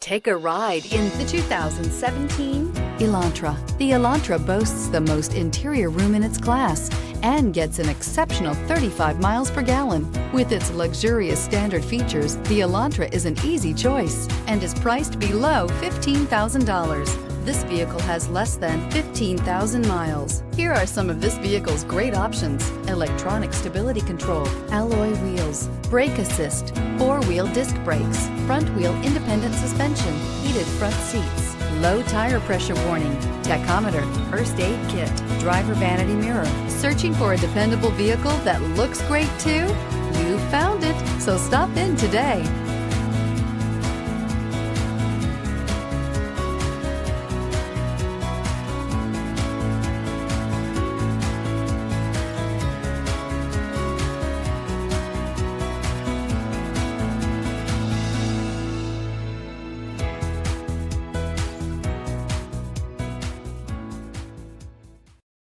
Take a ride in the 2017 Elantra. The Elantra boasts the most interior room in its class and gets an exceptional 35 miles per gallon. With its luxurious standard features, the Elantra is an easy choice and is priced below $15,000. This vehicle has less than 15,000 miles. Here are some of this vehicle's great options: electronic stability control, alloy wheels, brake assist, four-wheel disc brakes, front-wheel independent suspension, heated front seats, low tire pressure warning, tachometer, first aid kit, driver vanity mirror. Searching for a dependable vehicle that looks great too? You found it, so stop in today.